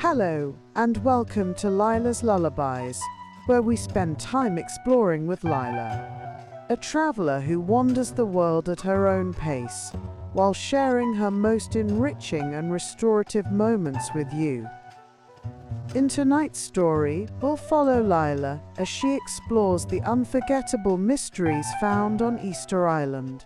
Hello, and welcome to Lyla's Lullabies, where we spend time exploring with Lyla, a traveler who wanders the world at her own pace, while sharing her most enriching and restorative moments with you. In tonight's story, we'll follow Lyla as she explores the unforgettable mysteries found on Easter Island.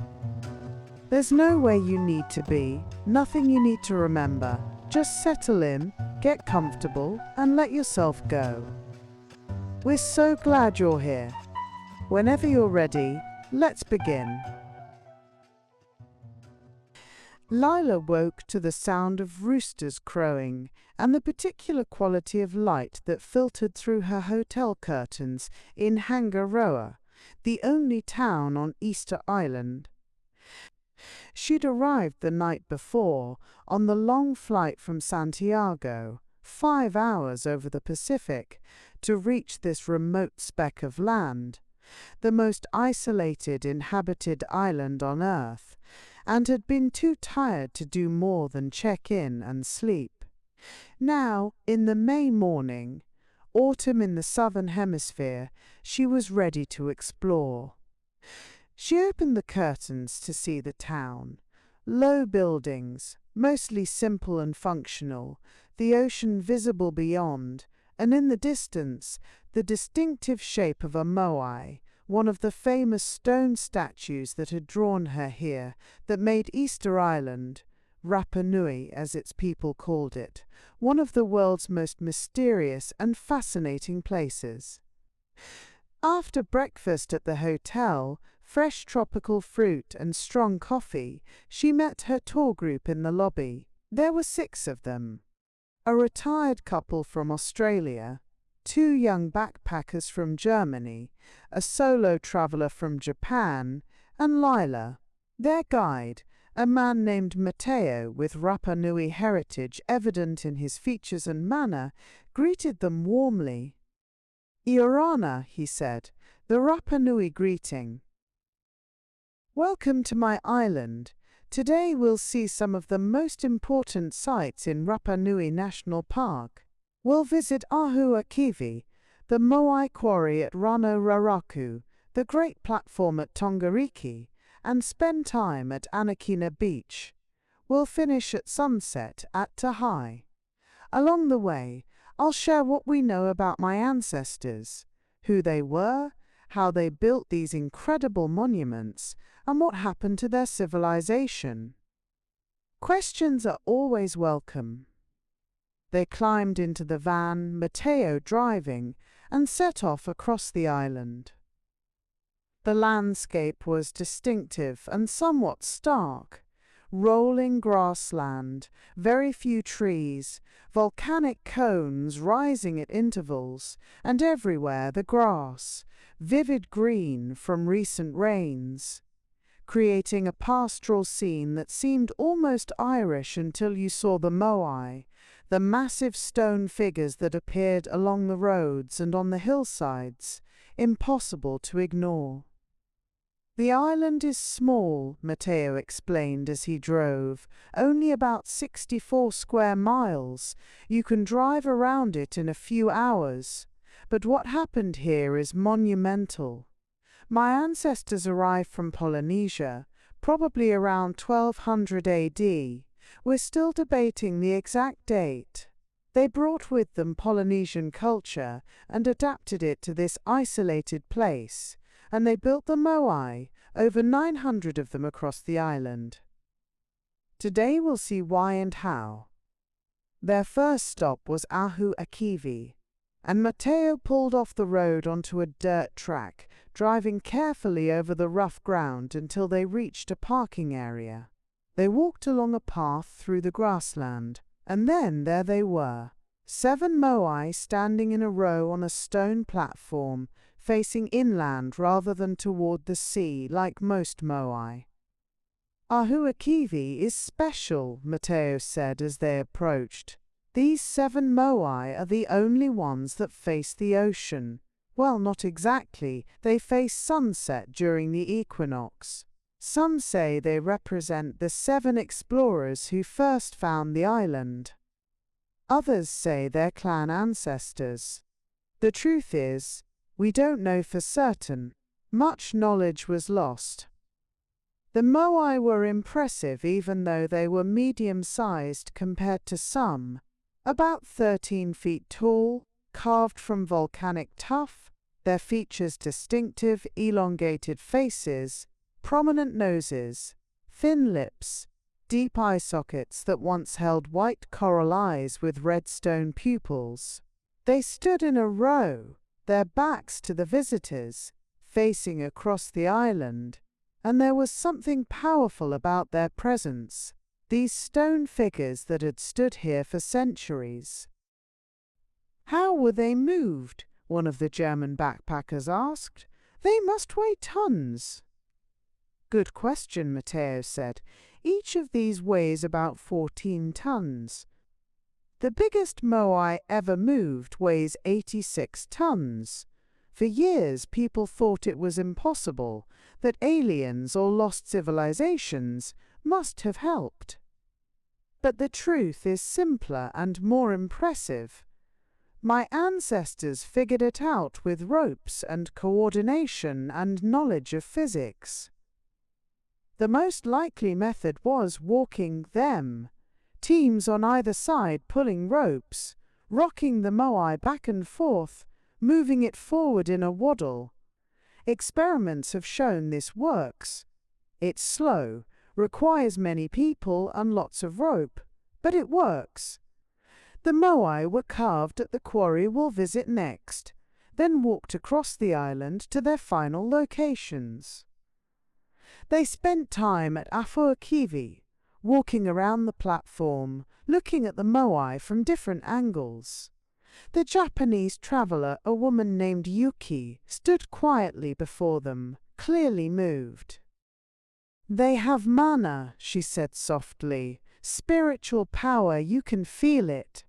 There's nowhere you need to be, nothing you need to remember. Just settle in, get comfortable, and let yourself go. We're so glad you're here. Whenever you're ready, let's begin. Lyla woke to the sound of roosters crowing and the particular quality of light that filtered through her hotel curtains in Hangaroa, the only town on Easter Island. She'd arrived the night before on the long flight from Santiago, 5 hours over the Pacific, to reach this remote speck of land, the most isolated inhabited island on Earth, and had been too tired to do more than check in and sleep. Now, in the May morning, autumn in the southern hemisphere, she was ready to explore. She opened the curtains to see the town. Low buildings, mostly simple and functional, the ocean visible beyond, and in the distance, the distinctive shape of a moai, one of the famous stone statues that had drawn her here, that made Easter Island, Rapa Nui as its people called it, one of the world's most mysterious and fascinating places. After breakfast at the hotel, fresh tropical fruit and strong coffee, she met her tour group in the lobby. There were 6 of them. A retired couple from Australia, 2 young backpackers from Germany, a solo traveler from Japan, and Lyla, their guide, a man named Mateo with Rapa Nui heritage evident in his features and manner, greeted them warmly. "Iorana," he said, the Rapa Nui greeting. "Welcome to my island. Today we'll see some of the most important sights in Rapa Nui National Park. We'll visit Ahu Akivi, the moai quarry at Rano Raraku, the great platform at Tongariki, and spend time at Anakena Beach. We'll finish at sunset at Tahai. Along the way, I'll share what we know about my ancestors, who they were, how they built these incredible monuments, and what happened to their civilization. Questions are always welcome." They climbed into the van, Mateo driving, and set off across the island. The landscape was distinctive and somewhat stark. Rolling grassland, very few trees, volcanic cones rising at intervals, and everywhere the grass, vivid green from recent rains, creating a pastoral scene that seemed almost Irish until you saw the moai, the massive stone figures that appeared along the roads and on the hillsides, impossible to ignore. "The island is small," Mateo explained as he drove, "only about 64 square miles. You can drive around it in a few hours. But what happened here is monumental. My ancestors arrived from Polynesia, probably around 1200 AD. We're still debating the exact date. They brought with them Polynesian culture and adapted it to this isolated place, and they built the moai, over 900 of them across the island. Today we'll see why and how." Their first stop was Ahu Akivi, and Mateo pulled off the road onto a dirt track, driving carefully over the rough ground until they reached a parking area. They walked along a path through the grassland, and then there they were, 7 moai standing in a row on a stone platform, facing inland rather than toward the sea like most moai. "Ahu Akivi is special," Mateo said as they approached. "These 7 moai are the only ones that face the ocean. Well, not exactly. They face sunset during the equinox. Some say they represent the 7 explorers who first found the island." Others say they're clan ancestors. The truth is, we don't know for certain. Much knowledge was lost. The moai were impressive even though they were medium-sized compared to some, about 13 feet tall, carved from volcanic tuff, their features distinctive elongated faces, prominent noses, thin lips, deep eye sockets that once held white coral eyes with red stone pupils. They stood in a row, their backs to the visitors, facing across the island, and there was something powerful about their presence, these stone figures that had stood here for centuries. How were they moved? One of the German backpackers asked. They must weigh tons. Good question, Mateo said. Each of these weighs about 14 tons. The biggest moai ever moved weighs 86 tons. For years, people thought it was impossible, that aliens or lost civilizations must have helped. But the truth is simpler and more impressive. My ancestors figured it out with ropes and coordination and knowledge of physics. The most likely method was walking them, teams on either side pulling ropes, rocking the moai back and forth, moving it forward in a waddle. Experiments have shown this works. It's slow, requires many people and lots of rope, but it works. The moai were carved at the quarry we'll visit next, then walked across the island to their final locations. They spent time at Ahu Akivi, walking around the platform, looking at the moai from different angles. The Japanese traveler, a woman named Yuki, stood quietly before them, clearly moved. They have mana, she said softly, spiritual power, you can feel it.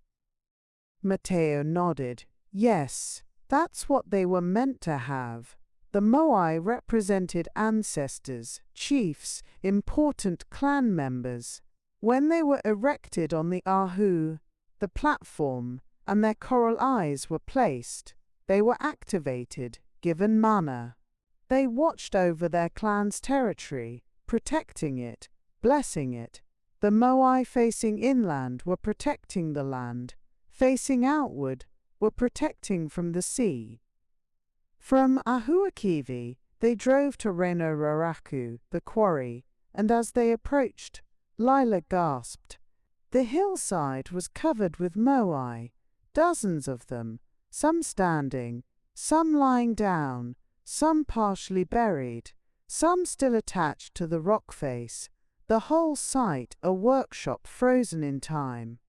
Mateo nodded. Yes, that's what they were meant to have. The moai represented ancestors, chiefs, important clan members. When they were erected on the Ahu, the platform, and their coral eyes were placed, they were activated, given mana. They watched over their clan's territory, protecting it, blessing it. The moai facing inland were protecting the land, facing outward were protecting from the sea. From Ahu Akivi, they drove to Rano Raraku, the quarry, and as they approached, Lyla gasped. The hillside was covered with moai, dozens of them, some standing, some lying down, some partially buried, some still attached to the rock face, the whole site a workshop frozen in time.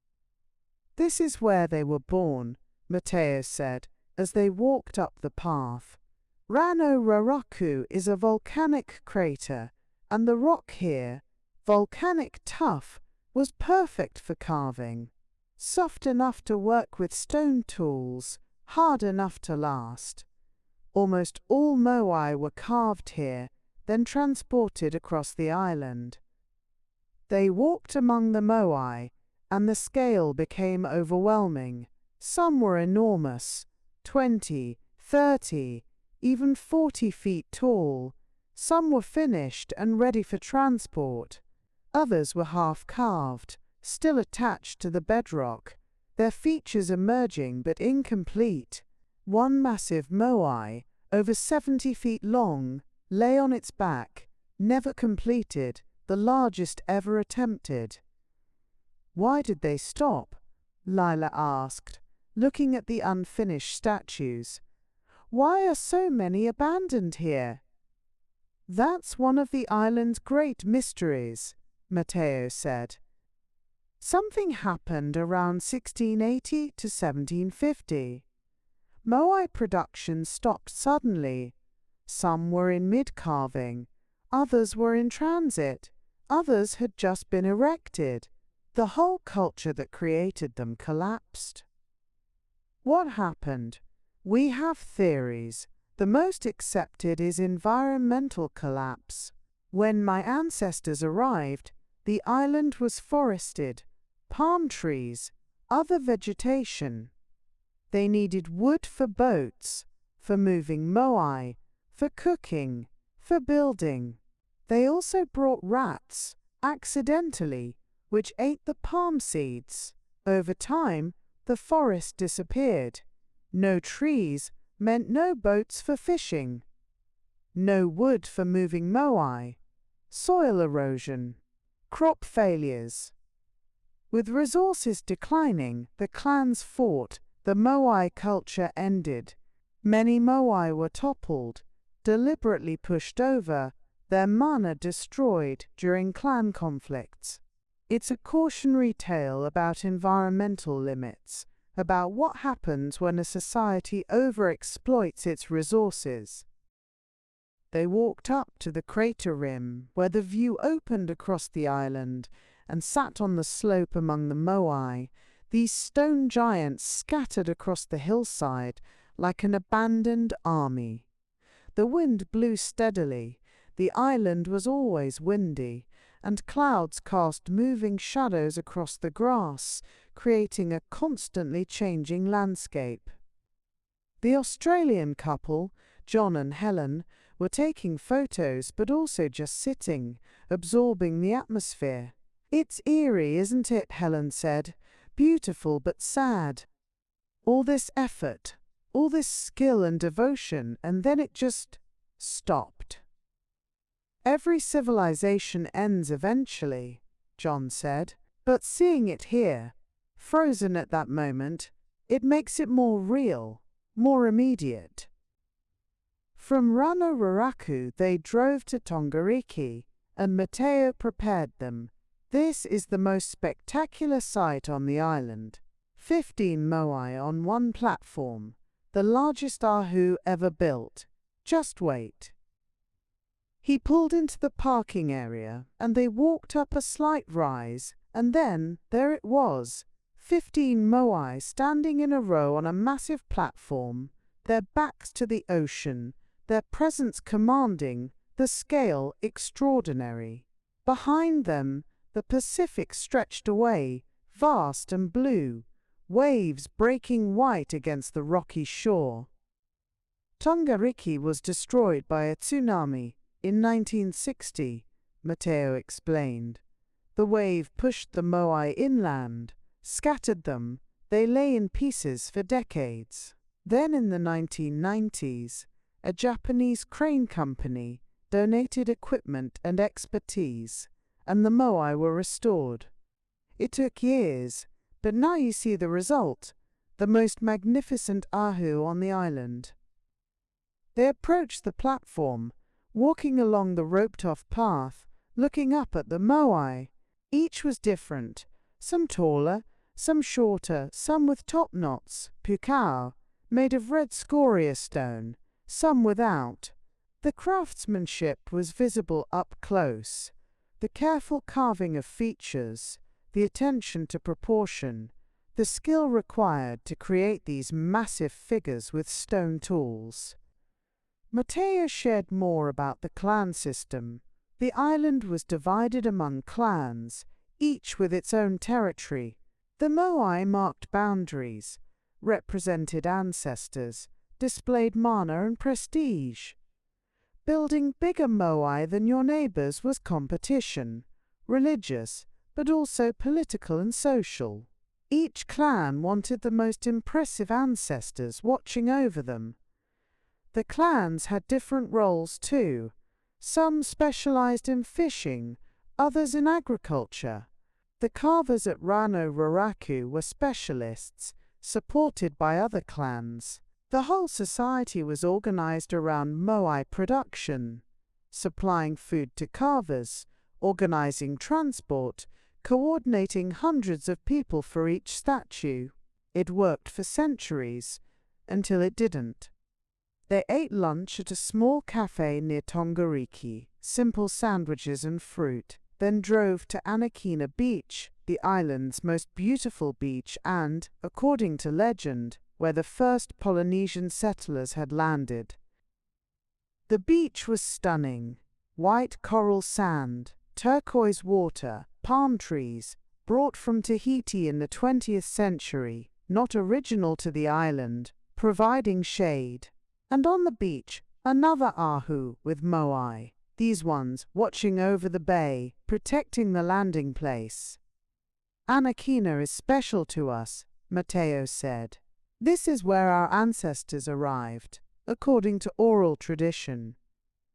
This is where they were born, Mateo said, as they walked up the path. Rano Raraku is a volcanic crater, and the rock here, volcanic tuff, was perfect for carving. Soft enough to work with stone tools, hard enough to last. Almost all moai were carved here, then transported across the island. They walked among the moai, and the scale became overwhelming. Some were enormous, 20, 30, even 40 feet tall. Some were finished and ready for transport. Others were half-carved, still attached to the bedrock, their features emerging but incomplete. One massive moai, over 70 feet long, lay on its back, never completed, the largest ever attempted. Why did they stop? Lyla asked, looking at the unfinished statues. Why are so many abandoned here? That's one of the island's great mysteries, Mateo said. Something happened around 1680 to 1750. Moai production stopped suddenly. Some were in mid-carving, others were in transit, others had just been erected. The whole culture that created them collapsed. What happened? We have theories. The most accepted is environmental collapse. When my ancestors arrived, the island was forested, palm trees, other vegetation. They needed wood for boats, for moving moai, for cooking, for building. They also brought rats, accidentally, which ate the palm seeds. Over time, the forest disappeared. No trees meant no boats for fishing. No wood for moving moai. Soil erosion. Crop failures. With resources declining, the clans fought. The moai culture ended. Many moai were toppled, deliberately pushed over, their mana destroyed during clan conflicts. It's a cautionary tale about environmental limits, about what happens when a society overexploits its resources. They walked up to the crater rim, where the view opened across the island, and sat on the slope among the moai, these stone giants scattered across the hillside like an abandoned army. The wind blew steadily, the island was always windy, and clouds cast moving shadows across the grass, creating a constantly changing landscape. The Australian couple, John and Helen, were taking photos but also just sitting, absorbing the atmosphere. "It's eerie, isn't it?" Helen said. "Beautiful but sad. All this effort, all this skill and devotion, and then it just stopped." "Every civilization ends eventually," John said, "but seeing it here, frozen at that moment, it makes it more real, more immediate." From Rano Raraku they drove to Tongariki, and Mateo prepared them. This is the most spectacular sight on the island. 15 moai on one platform, the largest Ahu ever built. Just wait. He pulled into the parking area, and they walked up a slight rise, and then there it was, 15 moai standing in a row on a massive platform, their backs to the ocean, their presence commanding, the scale extraordinary. Behind them, the Pacific stretched away, vast and blue, waves breaking white against the rocky shore. Tongariki was destroyed by a tsunami in 1960, Mateo explained. The wave pushed the moai inland, scattered them, they lay in pieces for decades. Then in the 1990s, a Japanese crane company donated equipment and expertise, and the moai were restored. It took years, but now you see the result, the most magnificent Ahu on the island. They approached the platform, walking along the roped-off path, looking up at the moai. Each was different, some taller, some shorter, some with top knots, pukao, made of red scoria stone, some without. The craftsmanship was visible up close. The careful carving of features, the attention to proportion, the skill required to create these massive figures with stone tools. Mateo shared more about the clan system. The island was divided among clans, each with its own territory. The moai marked boundaries, represented ancestors, displayed mana and prestige. Building bigger moai than your neighbors was competition, religious, but also political and social. Each clan wanted the most impressive ancestors watching over them. The clans had different roles too. Some specialized in fishing, others in agriculture. The carvers at Rano Raraku were specialists, supported by other clans. The whole society was organized around moai production, supplying food to carvers, organizing transport, coordinating hundreds of people for each statue. It worked for centuries, until it didn't. They ate lunch at a small cafe near Tongariki, simple sandwiches and fruit, then drove to Anakena Beach, the island's most beautiful beach and, according to legend, where the first Polynesian settlers had landed. The beach was stunning. White coral sand, turquoise water, palm trees, brought from Tahiti in the 20th century, not original to the island, providing shade. And on the beach, another ahu with moai, these ones watching over the bay, protecting the landing place. Anakena is special to us, Mateo said. This is where our ancestors arrived, according to oral tradition.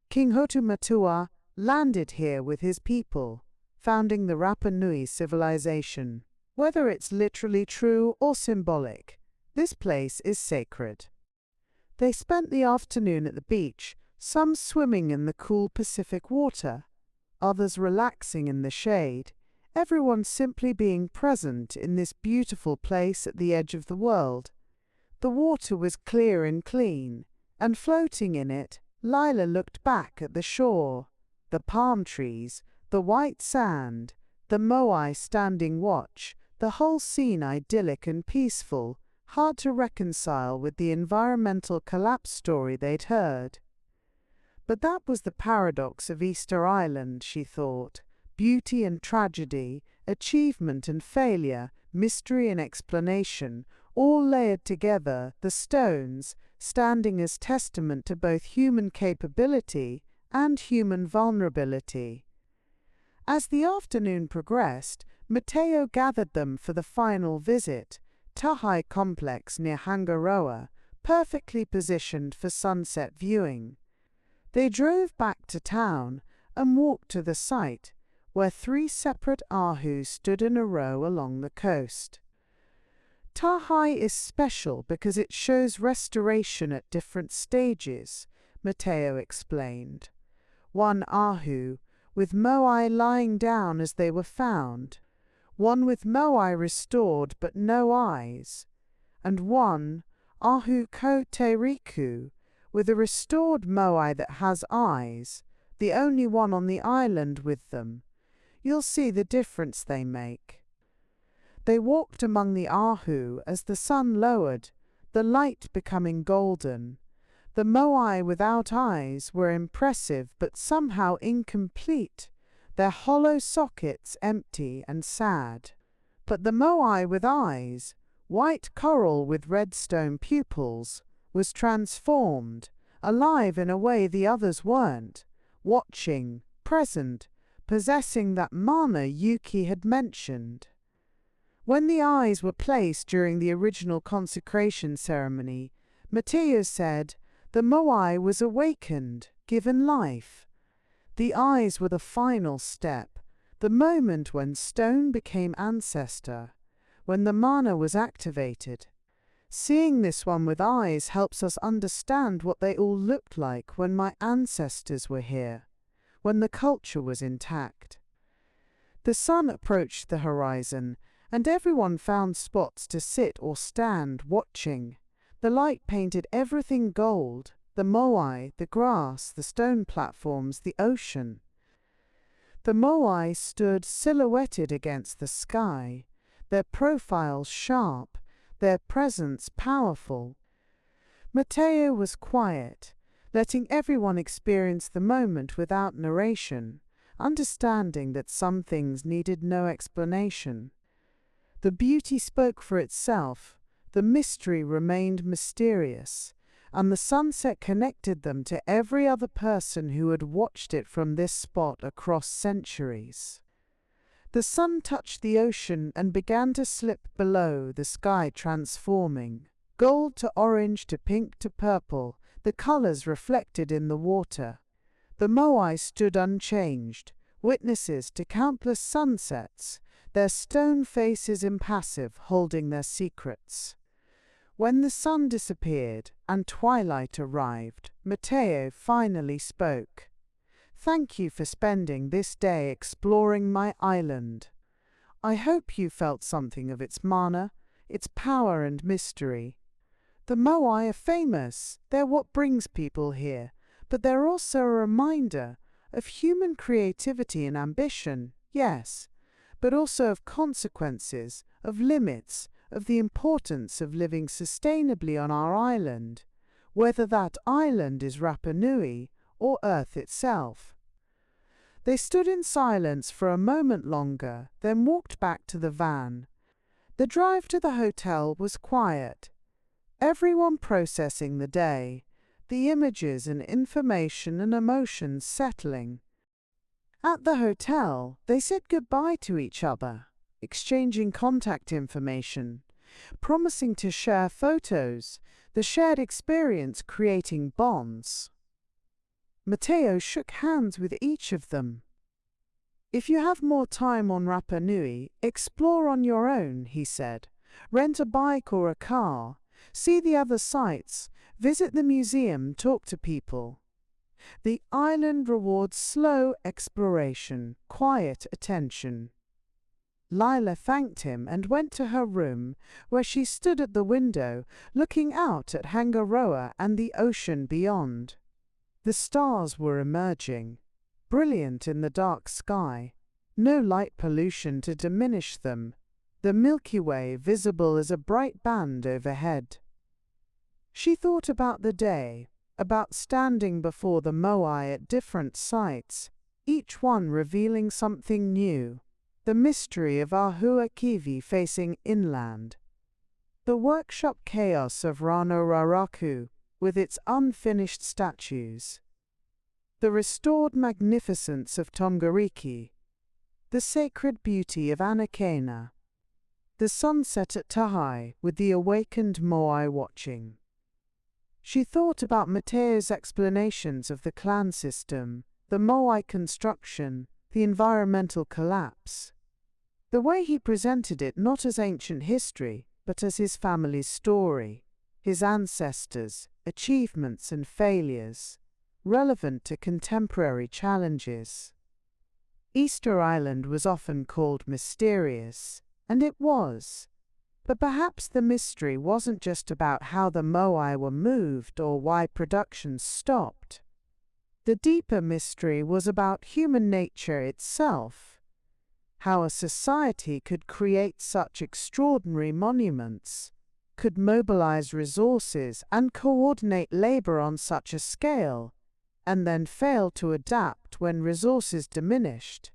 King Hotumatua landed here with his people, founding the Rapa Nui civilization. Whether it's literally true or symbolic, this place is sacred. They spent the afternoon at the beach, some swimming in the cool Pacific water, others relaxing in the shade, everyone simply being present in this beautiful place at the edge of the world. The water was clear and clean, and floating in it, Lyla looked back at the shore, the palm trees, the white sand, the moai standing watch, the whole scene idyllic and peaceful, hard to reconcile with the environmental collapse story they'd heard. But that was the paradox of Easter Island, she thought. Beauty and tragedy, achievement and failure, mystery and explanation, all layered together, the stones, standing as testament to both human capability and human vulnerability. As the afternoon progressed, Mateo gathered them for the final visit, Tahai complex near Hangaroa, perfectly positioned for sunset viewing. They drove back to town and walked to the site, where 3 separate ahus stood in a row along the coast. Tahai is special because it shows restoration at different stages, Mateo explained. One ahu, with moai lying down as they were found, one with moai restored but no eyes, and one, Ahu Tongariki, with a restored moai that has eyes, the only one on the island with them. You'll see the difference they make. They walked among the ahu as the sun lowered, the light becoming golden. The moai without eyes were impressive but somehow incomplete, their hollow sockets empty and sad. But the moai with eyes, white coral with red stone pupils, was transformed, alive in a way the others weren't, watching, present, possessing that mana Yuki had mentioned. When the eyes were placed during the original consecration ceremony, Mateo said, the moai was awakened, given life. The eyes were the final step, the moment when stone became ancestor, when the mana was activated. Seeing this one with eyes helps us understand what they all looked like when my ancestors were here, when the culture was intact. The sun approached the horizon, and everyone found spots to sit or stand watching. The light painted everything gold, the moai, the grass, the stone platforms, the ocean. The moai stood silhouetted against the sky, their profiles sharp, their presence powerful. Mateo was quiet, letting everyone experience the moment without narration, understanding that some things needed no explanation. The beauty spoke for itself, the mystery remained mysterious, and the sunset connected them to every other person who had watched it from this spot across centuries. The sun touched the ocean and began to slip below, the sky transforming, gold to orange to pink to purple, the colors reflected in the water. The moai stood unchanged, witnesses to countless sunsets, their stone faces impassive, holding their secrets. When the sun disappeared and twilight arrived, Mateo finally spoke. Thank you for spending this day exploring my island. I hope you felt something of its mana, its power and mystery. The moai are famous, they're what brings people here, but they're also a reminder of human creativity and ambition, yes, but also of consequences, of limits, of the importance of living sustainably on our island, whether that island is Rapa Nui or Earth itself. They stood in silence for a moment longer, then walked back to the van. The drive to the hotel was quiet. Everyone processing the day, the images and information and emotions settling. At the hotel, they said goodbye to each other, exchanging contact information, promising to share photos, the shared experience creating bonds. Mateo shook hands with each of them. "If you have more time on Rapa Nui, explore on your own," he said. "Rent a bike or a car, see the other sites, visit the museum, talk to people. The island rewards slow exploration, quiet attention." Lyla thanked him and went to her room, where she stood at the window, looking out at Hangaroa and the ocean beyond. The stars were emerging, brilliant in the dark sky, no light pollution to diminish them, the Milky Way visible as a bright band overhead. She thought about the day, about standing before the moai at different sites, each one revealing something new, the mystery of Ahu Akivi facing inland, the workshop chaos of Rano Raraku with its unfinished statues, the restored magnificence of Tongariki, the sacred beauty of Anakena, the sunset at Tahai with the awakened moai watching. She thought about Mateo's explanations of the clan system, the moai construction, the environmental collapse. The way he presented it not as ancient history, but as his family's story, his ancestors, achievements and failures, relevant to contemporary challenges. Easter Island was often called mysterious, and it was. But perhaps the mystery wasn't just about how the moai were moved or why production stopped. The deeper mystery was about human nature itself, how a society could create such extraordinary monuments, could mobilize resources and coordinate labor on such a scale, and then fail to adapt when resources diminished,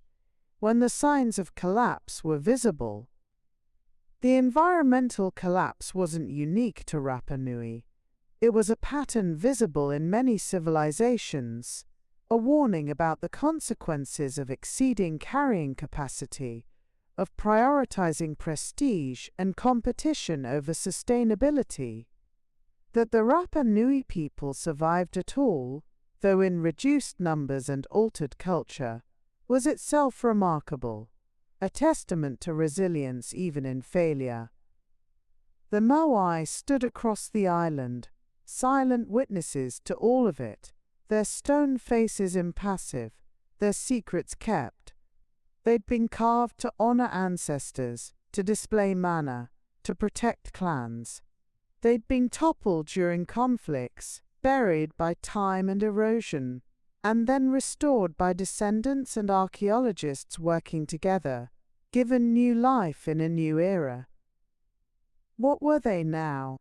when the signs of collapse were visible. The environmental collapse wasn't unique to Rapa Nui. It was a pattern visible in many civilizations, a warning about the consequences of exceeding carrying capacity, of prioritizing prestige and competition over sustainability. That the Rapa Nui people survived at all, though in reduced numbers and altered culture, was itself remarkable, a testament to resilience even in failure. The moai stood across the island, silent witnesses to all of it, their stone faces impassive, their secrets kept. They'd been carved to honor ancestors, to display mana, to protect clans. They'd been toppled during conflicts, buried by time and erosion, and then restored by descendants and archaeologists working together, given new life in a new era. What were they now?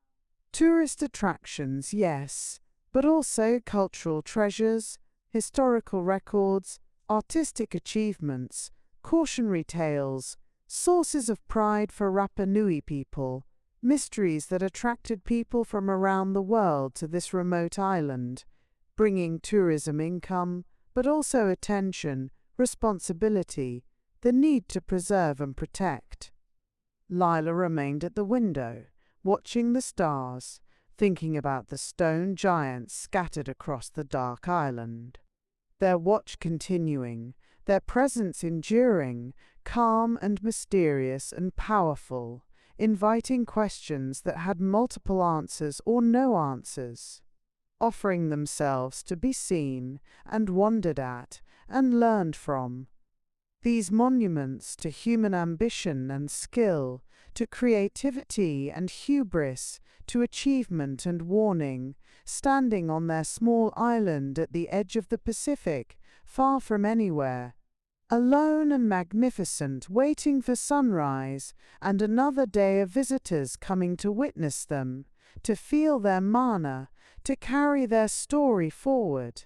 Tourist attractions, yes, but also cultural treasures, historical records, artistic achievements, cautionary tales, sources of pride for Rapa Nui people, mysteries that attracted people from around the world to this remote island, bringing tourism income, but also attention, responsibility, the need to preserve and protect. Lyla remained at the window, watching the stars, thinking about the stone giants scattered across the dark island. Their watch continuing, their presence enduring, calm and mysterious and powerful, inviting questions that had multiple answers or no answers, offering themselves to be seen and wondered at and learned from. These monuments to human ambition and skill, to creativity and hubris, to achievement and warning, standing on their small island at the edge of the Pacific, far from anywhere, alone and magnificent, waiting for sunrise and another day of visitors coming to witness them, to feel their mana, to carry their story forward.